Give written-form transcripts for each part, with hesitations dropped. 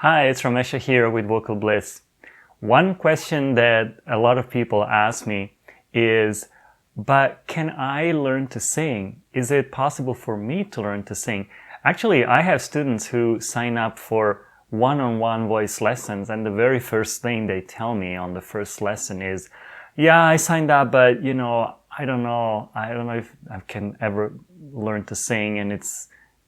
Hi, it's Ramesha here with Vocal Bliss. One question that a lot of people ask me is, but can I learn to sing? Is it possible for me to learn to sing? Actually, I have students who sign up for one-on-one voice lessons, and the very first thing they tell me on the first lesson is, yeah, I signed up, but I don't know if I can ever learn to sing, and it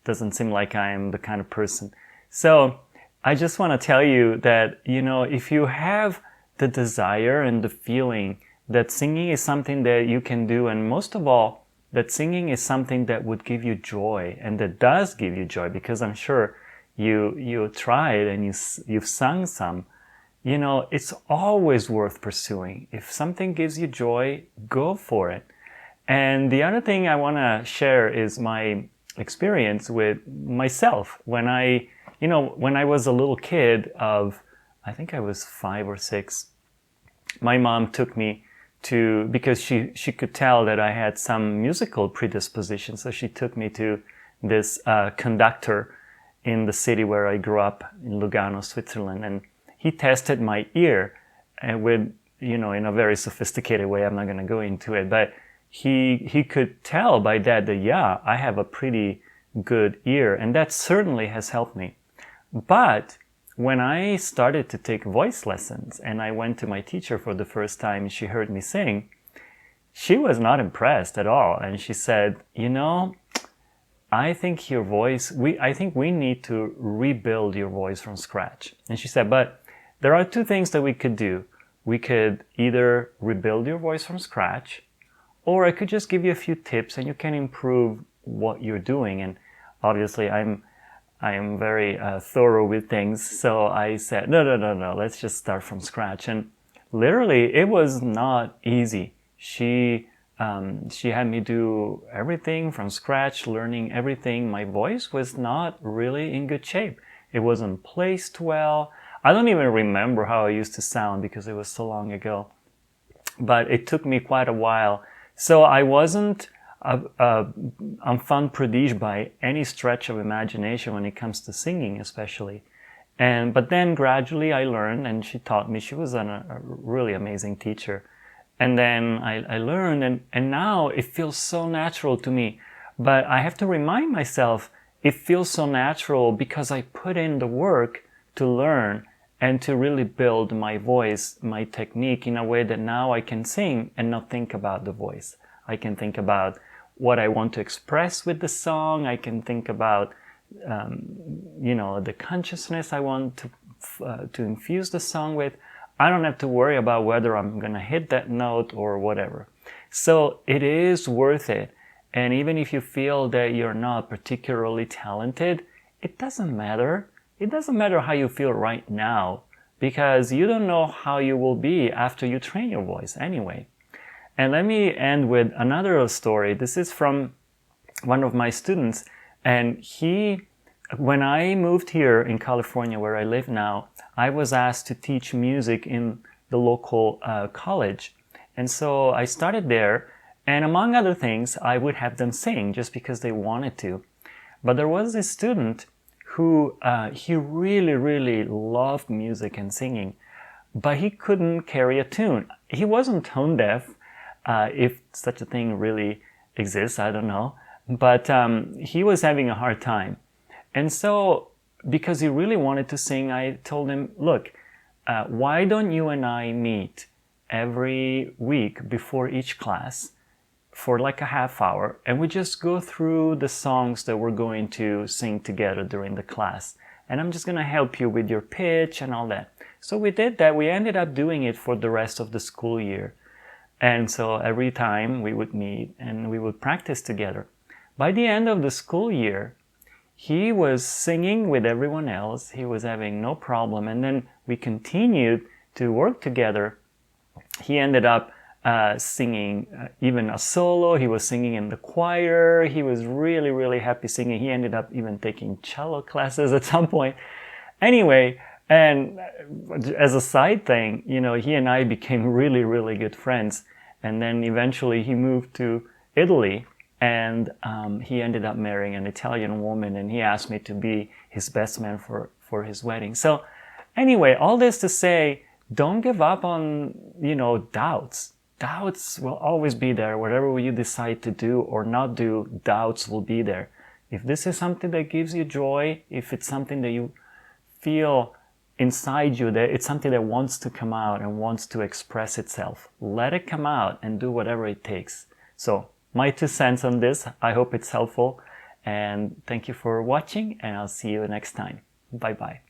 doesn't seem like I am the kind of person. So I just want to tell you that, if you have the desire and the feeling that singing is something that you can do, and most of all, that singing is something that would give you joy, and that does give you joy, because I'm sure you tried and you've sung some, it's always worth pursuing. If something gives you joy, go for it. And the other thing I want to share is my experience with myself. When I was a little kid I think I was 5 or 6, my mom took me because she could tell that I had some musical predisposition. So she took me to this conductor in the city where I grew up, in Lugano, Switzerland. And he tested my ear with, in a very sophisticated way. I'm not going to go into it, but he could tell by that, yeah, I have a pretty good ear. And that certainly has helped me. But when I started to take voice lessons and I went to my teacher for the first time and she heard me sing, she was not impressed at all. And she said, I think your voice, I think we need to rebuild your voice from scratch. And she said, but there are 2 things that we could do. We could either rebuild your voice from scratch, or I could just give you a few tips and you can improve what you're doing. And obviously I am very thorough with things. So I said, no, let's just start from scratch. And literally, it was not easy. She had me do everything from scratch, learning everything. My voice was not really in good shape. It wasn't placed well. I don't even remember how I used to sound because it was so long ago. But it took me quite a while. So I wasn't enfant prodige by any stretch of imagination when it comes to singing, especially. But then gradually I learned, and she taught me. She was a really amazing teacher. And then I learned, and now it feels so natural to me. But I have to remind myself, it feels so natural because I put in the work to learn and to really build my voice, my technique, in a way that now I can sing and not think about the voice. I can think about what I want to express with the song. I can think about, the consciousness I want to infuse the song with. I don't have to worry about whether I'm going to hit that note or whatever. So it is worth it. And even if you feel that you're not particularly talented, it doesn't matter. It doesn't matter how you feel right now, because you don't know how you will be after you train your voice anyway. And let me end with another story. This is from one of my students. And when I moved here in California, where I live now, I was asked to teach music in the local college. And so I started there. And among other things, I would have them sing just because they wanted to. But there was this student who he really, really loved music and singing, but he couldn't carry a tune. He wasn't tone deaf. If such a thing really exists, I don't know. But he was having a hard time. And so, because he really wanted to sing, I told him, look, why don't you and I meet every week before each class for like a half hour, and we just go through the songs that we're going to sing together during the class. And I'm just going to help you with your pitch and all that. So we did that. We ended up doing it for the rest of the school year. And so every time we would meet and we would practice together. By the end of the school year, he was singing with everyone else. He was having no problem. And then we continued to work together. He ended up singing even a solo. He was singing in the choir. He was really, really happy singing. He ended up even taking cello classes at some point. Anyway, and as a side thing, he and I became really, really good friends. And then eventually he moved to Italy, and he ended up marrying an Italian woman, and he asked me to be his best man for for his wedding. So anyway, all this to say, don't give up on, doubts. Doubts will always be there. Whatever you decide to do or not do, doubts will be there. If this is something that gives you joy, if it's something that you feel inside you, that it's something that wants to come out and wants to express itself, let it come out and do whatever it takes. So my 2 cents on this. I hope it's helpful, and thank you for watching, and I'll see you next time. Bye bye.